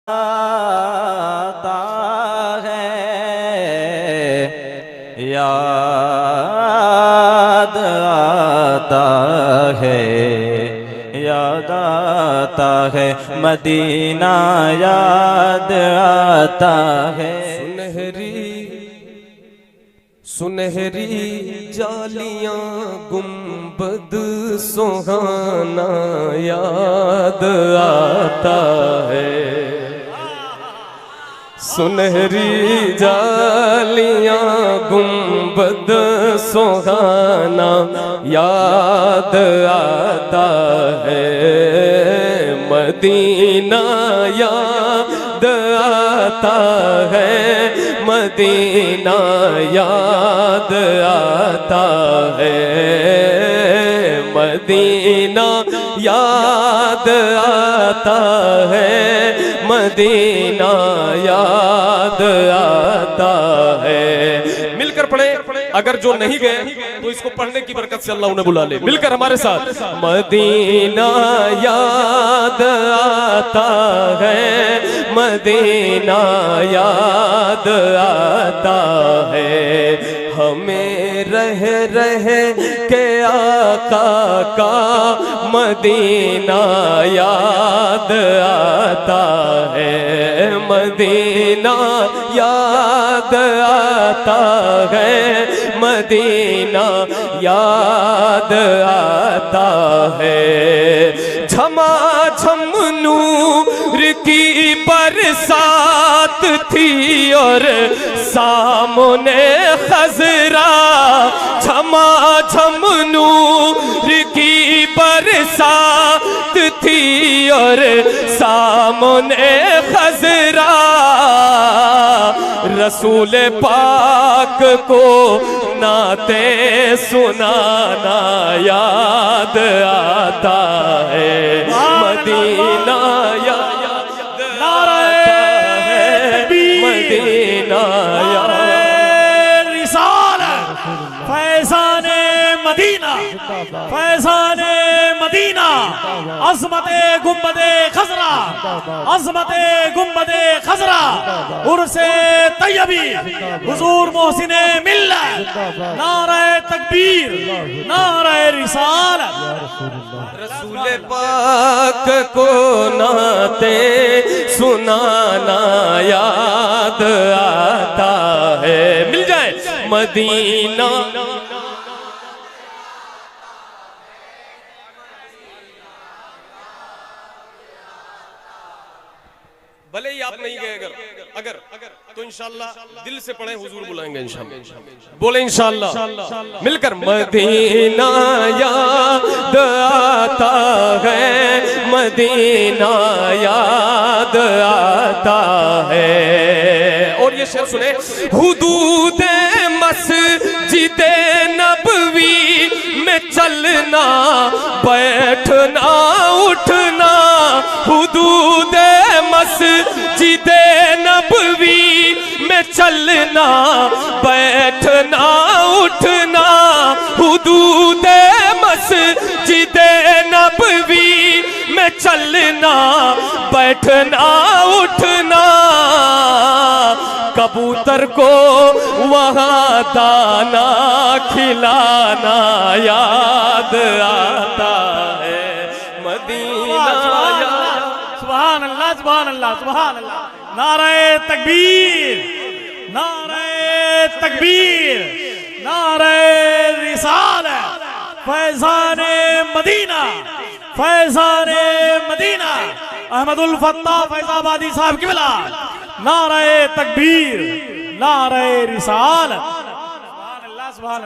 आता है, याद आता है, याद आता है, मदीना याद आता है। सुनहरी जालियां गुंबद सुहाना याद आता है। सुनहरी जालियां गुंबद सुहाना याद आता है। मदीना याद आता है, मदीना याद आता है, मदीना याद आता है, मदीना याद आता है। मिलकर पढ़े, अगर जो नहीं गए तो इसको पढ़ने की बरकत से अल्लाह उन्हें बुला ले। मिलकर हमारे साथ, मदीना याद आता है, मदीना याद आता है। हमें रह रह के आका का मदीना याद आता है, मदीना याद आता है, मदीना याद आता है। झमाझम नूर की बरसात थी और सामने खजरा, झमाझम नूर की बरसात थी और सामने खजरा। रसूल पाक को नाते सुनाना याद आता है, मदीना याद आता है, मदीना याद रिसालत फैज़ाने मदीना, फैज़ाने मदीना, अज़मते गुंबदे खज़रा, अज़मते गुंबदे खज़रा, उर्से तैयबी, हुज़ूर मोहसिने मिल्लत, नारे तकबीर, नारे रिसालत। रसूल पाक को नाते सुनाना याद आता है। मिल जाए मदीना भले ही आप नहीं गए, अगर तो इंशाल्लाह दिल से पढ़े, हुजूर बुलाएंगे इंशाल्लाह। बोले इंशाल्लाह मिलकर, मदीना याद आता है, मदीना याद आता है। और ये शेर सुने, हुदूदे मस्जिदे नबवी में चलना बैठना उठना, हुदूदे मस्जिदे नबवी में चलना बैठना उठना, हुदूदे मस्जिदे नबवी में चलना बैठना उठना। कबूतर को वहाँ दाना खिलाना याद आता है, मदीना याद। सुभान अल्लाह, सुभान अल्लाह, सुभान अल्लाह। नारे तकबीर, नारे तकबीर, नारे रिसालत, फैज़ाने Medina, फैज़ाने Medina, Ahmadul Fattah Faizabadi साहब की बिला। नारे तकबीर, नारे रिसालत। वहाँ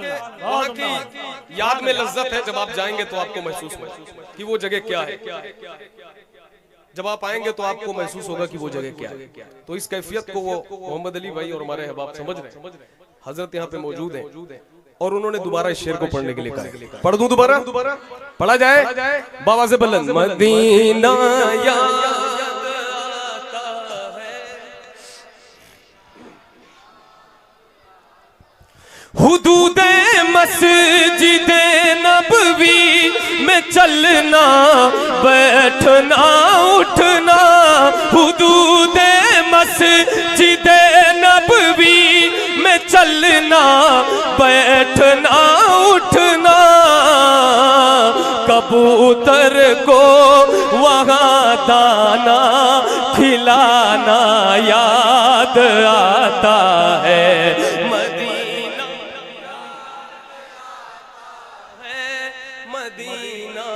की याद में लज्जत है। जब आप जाएंगे तो आपको महसूस होगा कि वो जगह क्या है। जब आप आएंगे तो आपको महसूस होगा कि वो जगह क्या है। तो इस कैफियत को वो मोहम्मद अली भाई और हमारे अहबाब समझ रहे हैं। हजरत यहाँ पे मौजूद हैं और उन्होंने दोबारा इस शेर को पढ़ने के लिए कहा। पढ़ दूं दोबारा? पढ़ा जाए बाबा से बुलंद, मदीना याद हुदूदे मस्जिदे नबवी में चलना बैठना उठना, हुदूद ना बैठना उठना, कबूतर को वहाँ दाना खिलाना याद आता है। मदीना है, मदीना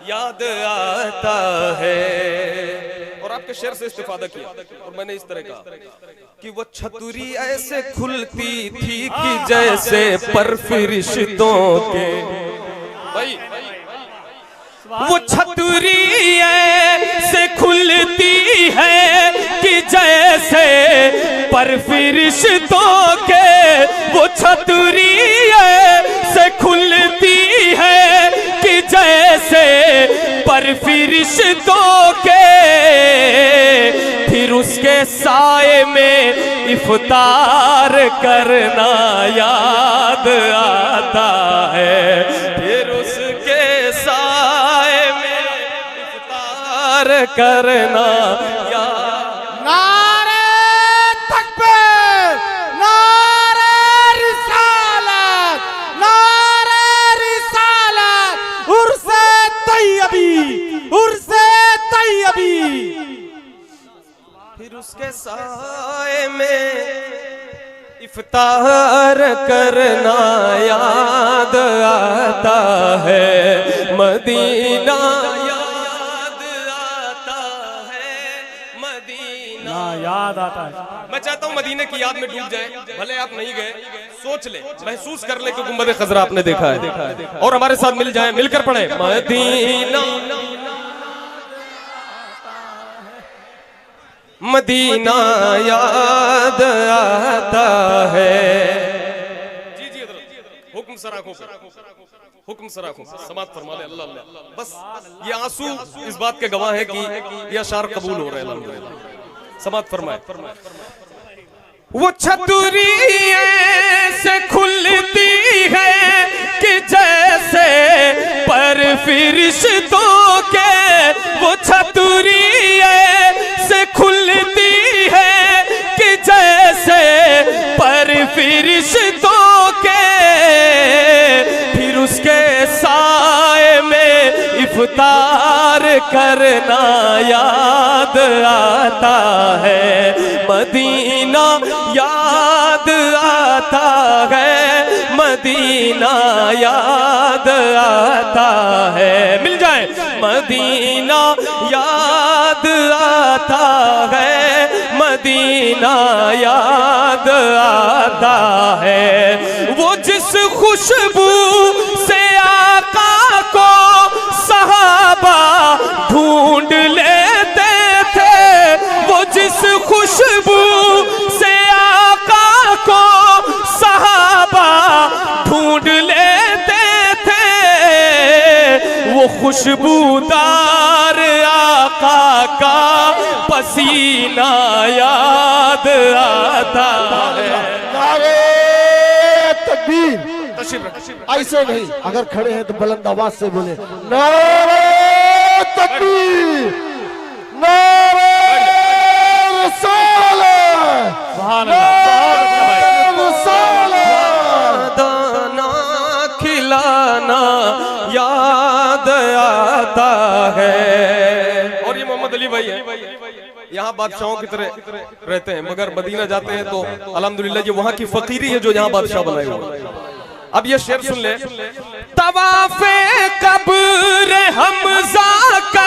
याद आता है। और आपके शेर से इस्तिफादा किया और मैंने इस तरह कहा कि वो छतरी ऐसे खुलती थी कि जैसे पर फरिश्तों के, भाई वो छतरी ऐसे खुलती है कि जैसे पर फरिश्तों के, वो छतरी ऐसे खुलती है कि जैसे पर फरिश्तों के, फिर उसके साए में इफ्तार करना याद आता है। फिर उसके साए में इफ्तार करना याद। नारे तकबीर, नारे रिसालत, नारे रिसालत, उर्से तैयबी, उर्से तैयबी। फिर उसके साए में इफ्तार करना याद आता है। मदीना याद आता है, मदीना याद आता है। मैं चाहता हूं मदीने की याद में डूब जाए, भले आप नहीं गए, सोच ले, महसूस कर ले कि गुंबद खजरा आपने देखा है, और हमारे साथ मिल जाए, मिलकर पढ़े मदीना मदीना याद आता है। जी जी हुक्म सराखों पे, हुक्म सराखों पे समात फरमा ले। अल्लाह अल्लाह। बस ये आंसू इस बात के गवाह है कि ये अशार कबूल हो रहे हैं अल्हम्दुलिल्लाह। समात फरमाए। वो छतरी से खुलती है कि जैसे पर फरिश्तों के, वो छतरी से खुलती है कि जैसे पर फरिश्तों के, फिर उसके साए में इफ्तार करना याद आता है। मदीना याद आता है, मदीना याद आता है। मिल जाए मदीना याद आता है, मदीना याद आता है। वो जिस खुशबू से आका को सहाबा ढूंढ लेते थे, वो जिस खुशबू से आका को सहाबा ढूंढ लेते थे, वो खुशबूदार आका का पसीना याद आता है। नारे तकबीर। तशरीफ रख। ऐसे नहीं, अगर खड़े हैं तो बुलंद आवाज से बोले नारे तकबीर, नारे रिसालत, नारे रिसालत। दाना खिलाना याद आता है। और ये मोहम्मद अली भाई है, यहाँ बादशाहों की तरह रहते हैं, मगर मदीना जाते हैं तो अल्हम्दुलिल्लाह ये वहाँ की फकीरी है जो यहाँ बादशाह बनाए हुए। अब ये शेर सुन ले। तवाफ़े कब्र हमज़ा का